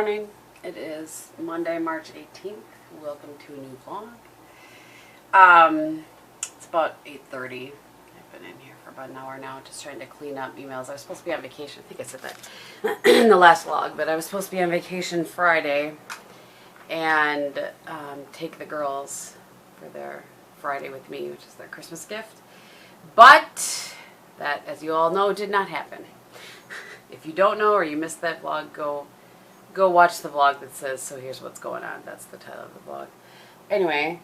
morning. It is Monday, March 18th. Welcome to a new vlog. It's about 8:30. I've been in here for about an hour now just trying to clean up emails. I was supposed to be on vacation. I think I said that in the last vlog, but I was supposed to be on vacation Friday and take the girls for their Friday with me, which is their Christmas gift. But that, as you all know, did not happen. If you don't know or you missed that vlog, go watch the vlog that says, "So here's what's going on." That's the title of the vlog. Anyway,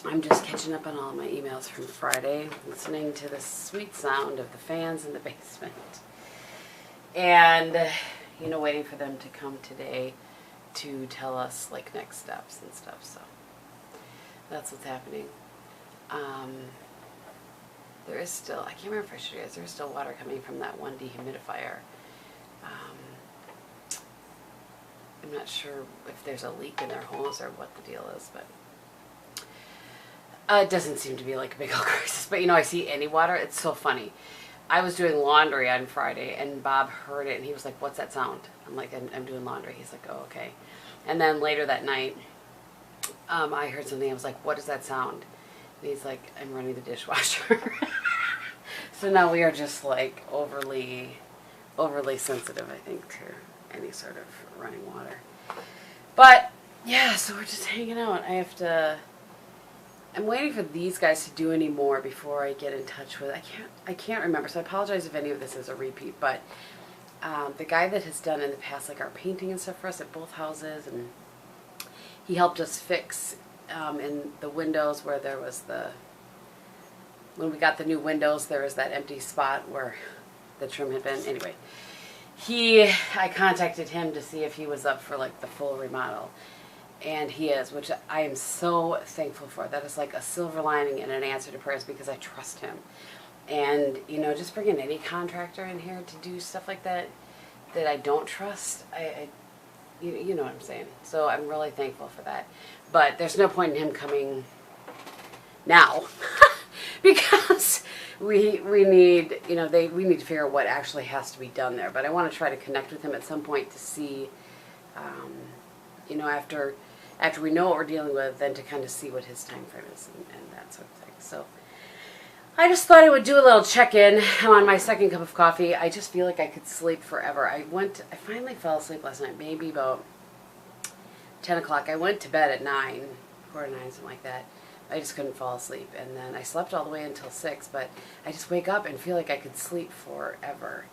I'm just catching up on all my emails from Friday, listening to the sweet sound of the fans in the basement. And, waiting for them to come today to tell us, like, next steps and stuff. So that's what's happening. There is still, I can't remember if I showed you guys, there is still water coming from that one dehumidifier. I'm not sure if there's a leak in their hose or what the deal is, but it doesn't seem to be like a big old crisis. But I see any water, it's so funny. I was doing laundry on Friday and Bob heard it and he was like, "What's that sound?" I'm like, I'm doing laundry. He's like, "Oh, okay." And then later that night, I heard something. I was like, "What is that sound?" And he's like, "I'm running the dishwasher." So now we are just like overly sensitive, I think, to any sort of running water. But yeah, so we're just hanging out. I'm waiting for these guys to do any more before I get in touch with. I can't remember, so I apologize if any of this is a repeat. But the guy that has done in the past, like, our painting and stuff for us at both houses, and he helped us fix in the windows where there was when we got the new windows, there was that empty spot where the trim had been. Anyway, I contacted him to see if he was up for like the full remodel. And he is, which I am so thankful for. That is like a silver lining and an answer to prayers because I trust him. And, just bringing any contractor in here to do stuff like that I don't trust, you know what I'm saying. So I'm really thankful for that. But there's no point in him coming now because we need, we need to figure out what actually has to be done there. But I want to try to connect with him at some point to see, after we know what we're dealing with, then to kind of see what his time frame is and that sort of thing. So I just thought I would do a little check-in. I'm on my second cup of coffee. I just feel like I could sleep forever. I finally fell asleep last night, maybe about 10 o'clock. I went to bed at 9, quarter to 9, something like that. I just couldn't fall asleep. And then I slept all the way until 6, but I just wake up and feel like I could sleep forever.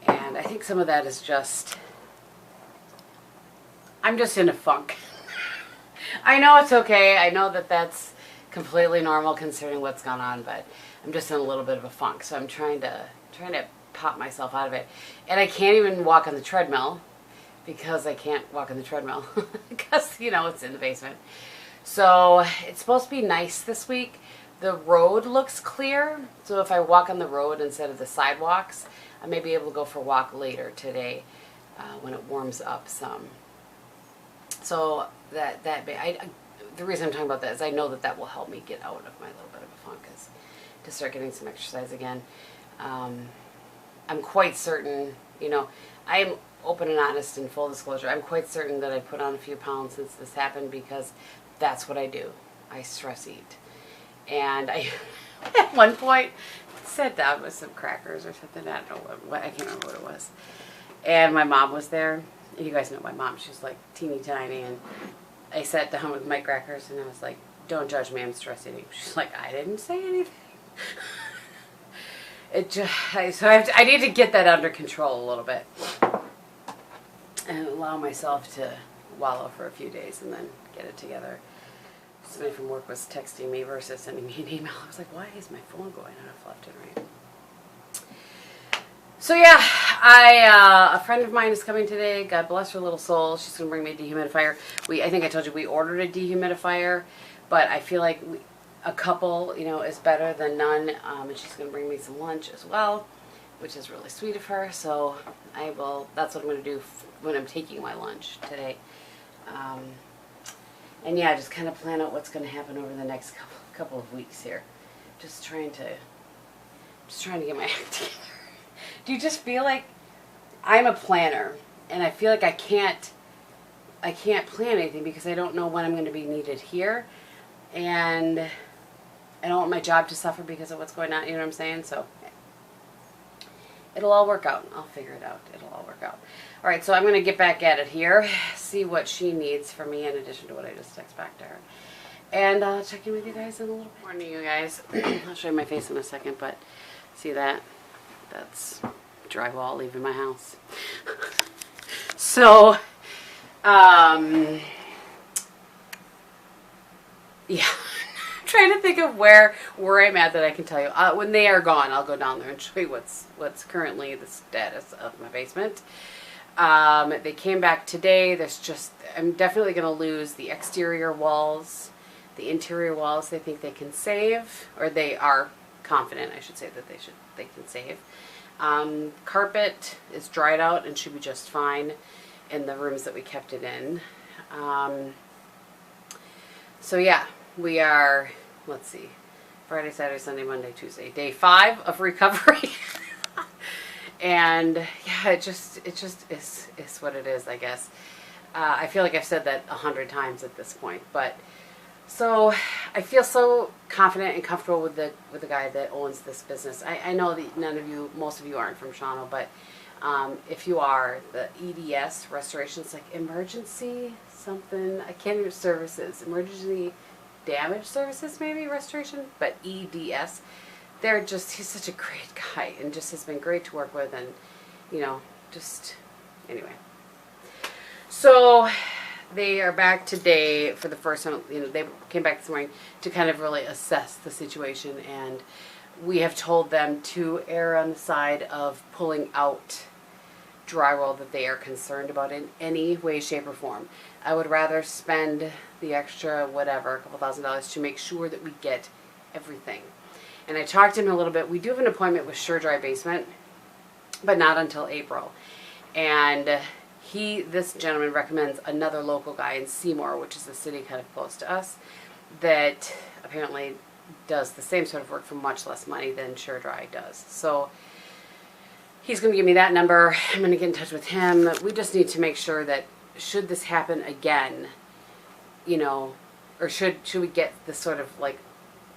And I think some of that is just, I'm just in a funk. I know it's okay. I know that that's completely normal considering what's gone on, but I'm just in a little bit of a funk. So I'm trying to pop myself out of it. And I can't even walk on the treadmill because I can't walk on the treadmill because, it's in the basement. So it's supposed to be nice this week. The road looks clear. So if I walk on the road instead of the sidewalks, I may be able to go for a walk later today when it warms up some. So the reason I'm talking about that is I know that will help me get out of my little bit of a funk, is to start getting some exercise again. I'm quite certain, I am open and honest and full disclosure. I'm quite certain that I put on a few pounds since this happened because that's what I do. I stress eat. And I, at one point, sat down with some crackers or something. I don't know what I can't remember what it was. And my mom was there. You guys know my mom. She's like teeny tiny. And I sat down with my crackers and I was like, "Don't judge me, I'm stress eating." She's like, "I didn't say anything." I need to get that under control a little bit and allow myself to wallow for a few days and then get it together. Somebody from work was texting me versus sending me an email. I was like, why is my phone going off left and right? So yeah, a friend of mine is coming today. God bless her little soul. She's going to bring me a dehumidifier. I think I told you we ordered a dehumidifier, but I feel like a couple, is better than none. And she's going to bring me some lunch as well, which is really sweet of her. So that's what I'm going to do when I'm taking my lunch today. And yeah, just kind of plan out what's going to happen over the next couple of weeks here. Just trying to get my act together. Do you just feel like I'm a planner, and I feel like I can't plan anything because I don't know when I'm going to be needed here, and I don't want my job to suffer because of what's going on. You know what I'm saying? So it'll all work out. I'll figure it out. It'll all work out. All right, so I'm going to get back at it here, see what she needs from me in addition to what I just text back to her. And I'll check in with you guys in a little bit. Morning, you guys. I'll show you my face in a second, but see that? That's drywall leaving my house. So, yeah. I'm trying to think of where I'm at that I can tell you. When they are gone, I'll go down there and show you what's currently the status of my basement. They came back today. I'm definitely going to lose the exterior walls. The interior walls, they think they can save, or they are confident, I should say, that they can save. Carpet is dried out and should be just fine in the rooms that we kept it in. So yeah, we are, let's see, Friday, Saturday, Sunday, Monday, Tuesday, day 5 of recovery. And yeah, it just is what it is, I guess. I feel like I've said that 100 times at this point, but so I feel so confident and comfortable with the guy that owns this business. I know that most of you aren't from Shawano, but if you are, the EDS restorations, like emergency something, I can't remember, services, emergency damage services, maybe restoration, but EDS. He's such a great guy and just has been great to work with, and anyway. So they are back today for the first time. They came back this morning to kind of really assess the situation, and we have told them to err on the side of pulling out drywall that they are concerned about in any way, shape, or form. I would rather spend the extra whatever, a couple $1,000s, to make sure that we get everything. And I talked to him a little bit. We do have an appointment with Sure Dry Basement, but not until April. And this gentleman recommends another local guy in Seymour, which is a city kind of close to us, that apparently does the same sort of work for much less money than Sure Dry does. So he's going to give me that number. I'm going to get in touch with him. We just need to make sure that should this happen again, or should we get this sort of like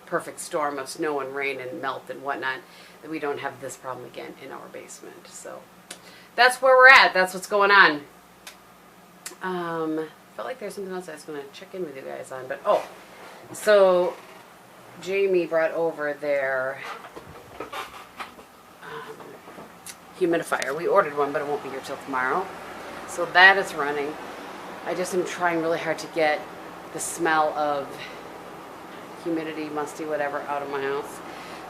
perfect storm of snow and rain and melt and whatnot, that we don't have this problem again in our basement. So that's where we're at. That's what's going on. Felt like there's something else I was going to check in with you guys on, but so Jamie brought over their humidifier. We ordered one, but it won't be here till tomorrow. So that is running. I just am trying really hard to get the smell of humidity, musty, whatever, out of my house.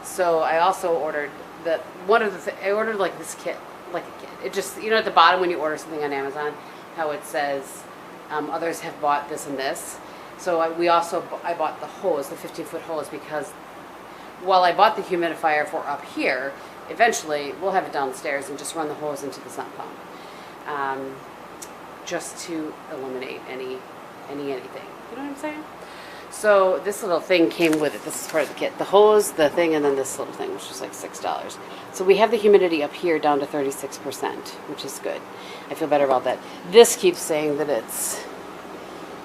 So I also ordered I ordered like this kit, like a kit. It just, at the bottom when you order something on Amazon, how it says others have bought this and this. So I bought the hose, the 15-foot hose, because while I bought the humidifier for up here, eventually we'll have it downstairs and just run the hose into the sump pump, just to eliminate anything. You know what I'm saying? So this little thing came with it. This is part of the kit. The hose, the thing, and then this little thing, which was like $6. So we have the humidity up here down to 36%, which is good. I feel better about that. This keeps saying that it's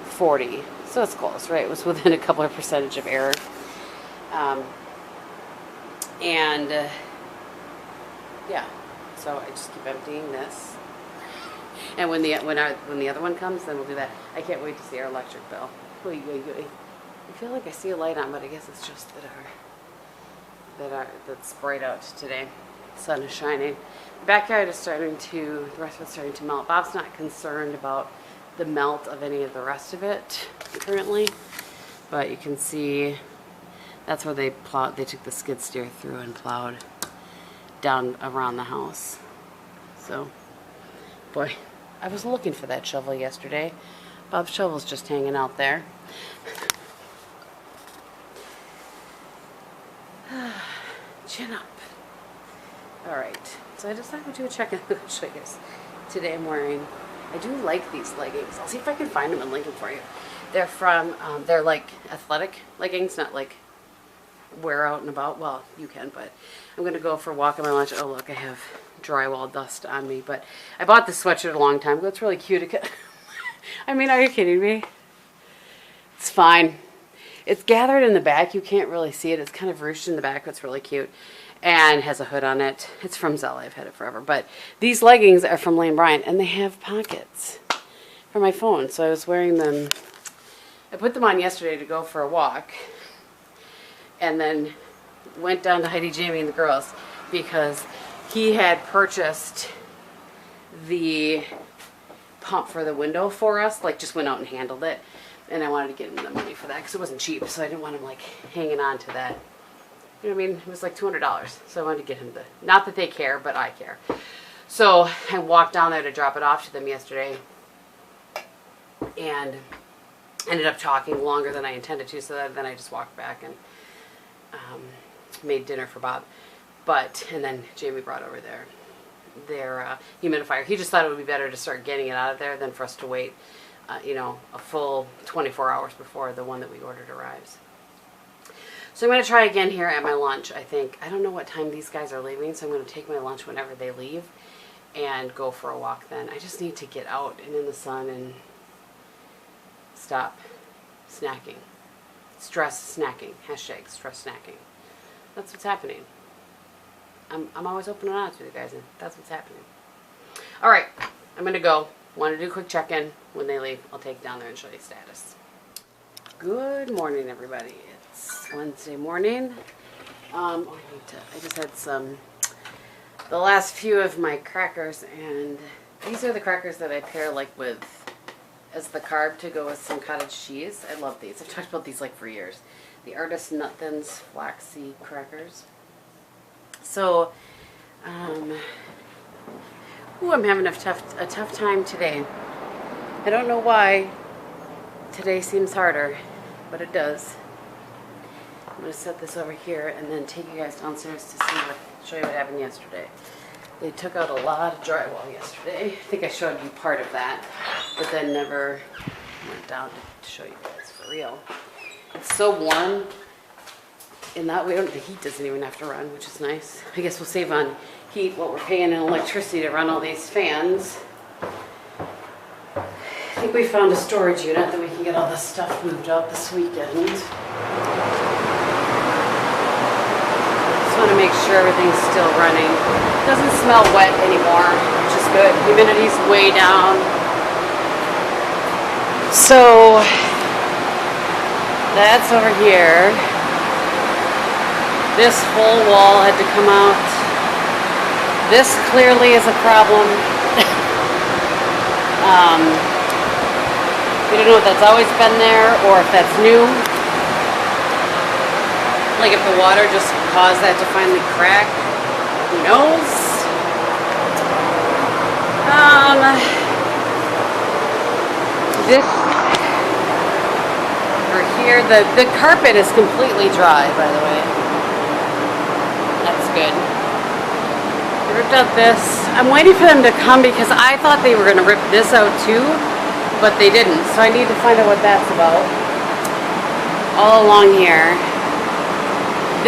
40. So it's close, right? It was within a couple of percentage of error. Yeah. So I just keep emptying this. And when the other one comes, then we'll do that. I can't wait to see our electric bill. Oy, oy, oy. I feel like I see a light on, but I guess it's just that's bright out today. The sun is shining. The backyard is the rest of it's starting to melt. Bob's not concerned about the melt of any of the rest of it currently, but you can see that's where they took the skid steer through and plowed down around the house. So, boy, I was looking for that shovel yesterday. Bob's shovel's just hanging out there. Chin up. Alright, so I decided to do a check-in. I'll show you guys. Today I'm wearing, I do like these leggings. I'll see if I can find them and link them for you. They're from, they're like athletic leggings, not like wear out and about. Well, you can, but I'm going to go for a walk on my lunch. Oh, look, I have drywall dust on me. But I bought this sweatshirt a long time ago. It's really cute. I mean, are you kidding me? It's fine. It's gathered in the back. You can't really see it. It's kind of ruched in the back. It's really cute. And has a hood on it. It's from Zella. I've had it forever. But these leggings are from Lane Bryant, and they have pockets for my phone. So I was wearing them. I put them on yesterday to go for a walk. And then went down to Heidi, Jamie, and the girls because he had purchased the pump for the window for us. Like, just went out and handled it. And I wanted to get him the money for that because it wasn't cheap. So I didn't want him, like, hanging on to that. You know what I mean? It was like $200. So I wanted to get him the, not that they care, but I care. So I walked down there to drop it off to them yesterday. And ended up talking longer than I intended to. So then I just walked back and made dinner for Bob. And then Jamie brought over their humidifier. He just thought it would be better to start getting it out of there than for us to wait, you know, a full 24 hours before the one that we ordered arrives. So I'm going to try again here at my lunch, I think. I don't know what time these guys are leaving, so I'm going to take my lunch whenever they leave and go for a walk then. I just need to get out and in the sun and stop snacking. Stress snacking. Hashtag stress snacking. That's what's happening. I'm always open and honest with you guys, and that's what's happening. All right, I'm going to go. Want to do a quick check-in. When they leave, I'll take down there and show you status. Good morning, everybody. It's Wednesday morning. I just had the last few of my crackers, and these are the crackers that I pair like with as the carb to go with some cottage cheese. I love these. I've talked about these like for years. The Artist Nut Thins flaxseed crackers. So, I'm having a tough time today. I don't know why today seems harder, but it does. I'm going to set this over here and then take you guys downstairs to show you what happened yesterday. They took out a lot of drywall yesterday. I think I showed you part of that, but then never went down to show you guys for real. It's so warm in that way. The heat doesn't even have to run, which is nice. I guess we'll save on heat what we're paying in electricity to run all these fans. I think we found a storage unit that we can get all this stuff moved out this weekend. Just want to make sure everything's still running. It doesn't smell wet anymore, which is good. Humidity's way down. So that's over here. This whole wall had to come out. This clearly is a problem. We don't know if that's always been there or if that's new. Like if the water just caused that to finally crack. Who knows? This over here, the carpet is completely dry, by the way. That's good. I ripped out this. I'm waiting for them to come because I thought they were going to rip this out too, but they didn't. So I need to find out what that's about. All along here.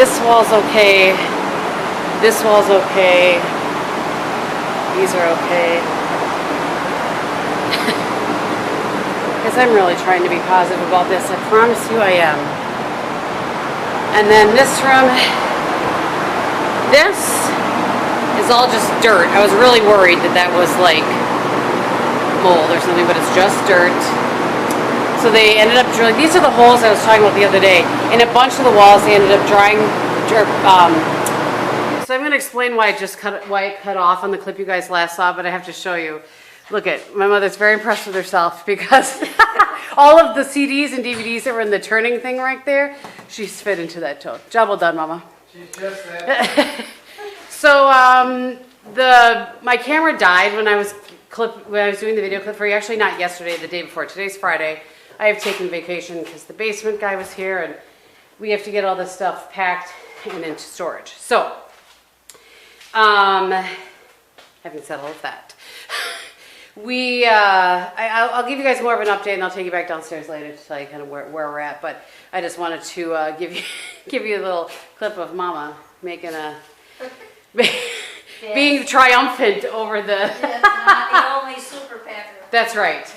This wall's okay. This wall's okay. These are okay. Because I'm really trying to be positive about this. I promise you I am. And then this room. This is all just dirt. I was really worried that was like mold or something, but it's just dirt. So they ended up drilling. These are the holes I was talking about the other day. In a bunch of the walls, they ended up drying. So I'm going to explain why it cut off on the clip you guys last saw, but I have to show you. Look at my mother's very impressed with herself because all of the CDs and DVDs that were in the turning thing right there, she's fit into that tote. Job well done, Mama. She's just that. So my camera died when I was doing the video clip for you. Actually, not yesterday, the day before. Today's Friday. I have taken vacation because the basement guy was here, and we have to get all this stuff packed and into storage. So, having said all of that, I'll give you guys more of an update, and I'll take you back downstairs later to tell you kind of where we're at. But I just wanted to give you a little clip of Mama making a being triumphant over the. That's not the only super packer. That's right.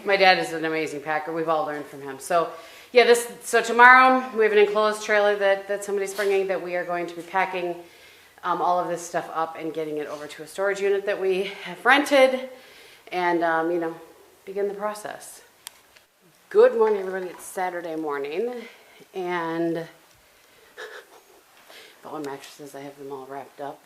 My dad is an amazing packer. We've all learned from him. So yeah, so tomorrow we have an enclosed trailer that somebody's bringing that we are going to be packing all of this stuff up and getting it over to a storage unit that we have rented. And, begin the process. Good morning, everybody. It's Saturday morning. And all my mattresses, I have them all wrapped up.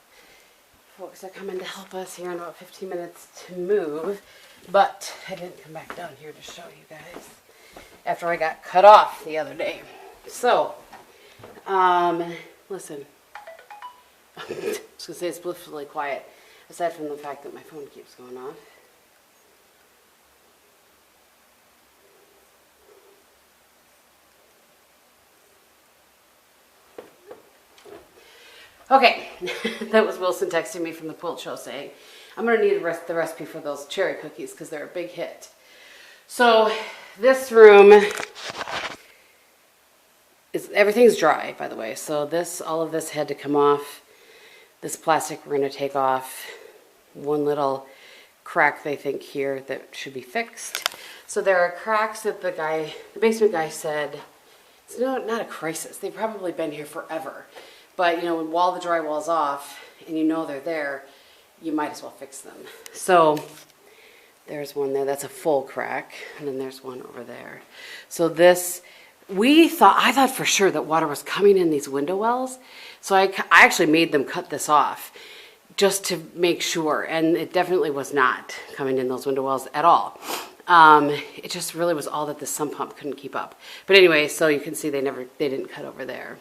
Folks are coming to help us here in about 15 minutes to move. But I didn't come back down here to show you guys after I got cut off the other day. So, listen. I was going to say it's blissfully quiet, aside from the fact that my phone keeps going off. Okay, that was Wilson texting me from the quilt show saying, I'm going to need the recipe for those cherry cookies because they're a big hit. So this room, everything's dry, by the way. So all of this had to come off. This plastic we're going to take off. One little crack they think here that should be fixed. So there are cracks that the basement guy said, it's not a crisis. They've probably been here forever. But, when the drywall's off and they're there, you might as well fix them. So there's one there. That's a full crack. And then there's one over there. So I thought for sure that water was coming in these window wells. So I actually made them cut this off just to make sure. And it definitely was not coming in those window wells at all. It just really was all that the sump pump couldn't keep up. But anyway, so you can see they didn't cut over there.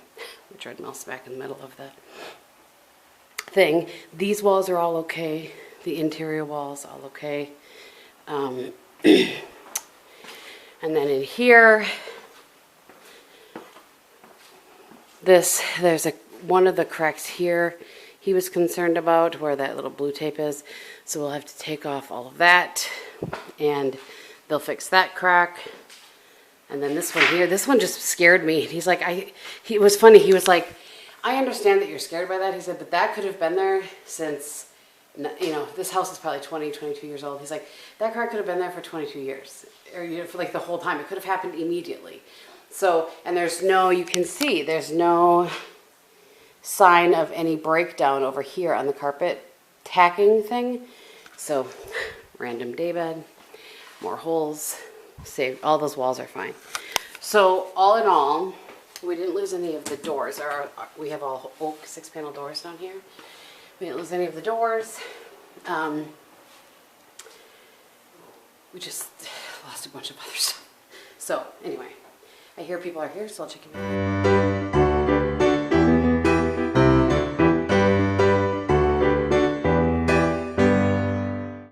The treadmill's back in the middle of the thing. These walls are all okay. The interior walls all okay. And then in here, there's one of the cracks here he was concerned about where that little blue tape is. So we'll have to take off all of that and they'll fix that crack. And then this one here, this one just scared me. He's like, it was funny. He was like, I understand that you're scared by that. He said, but that could have been there since, this house is probably 22 years old. He's like, that crack could have been there for 22 years or for like the whole time. It could have happened immediately. So, and you can see there's no sign of any breakdown over here on the carpet tacking thing. So random daybed, more holes. Saved. All those walls are fine. So all in all, we didn't lose any of the doors. We have all oak 6-panel doors down here. We didn't lose any of the doors. We just lost a bunch of other stuff. So anyway, I hear people are here, so I'll check in.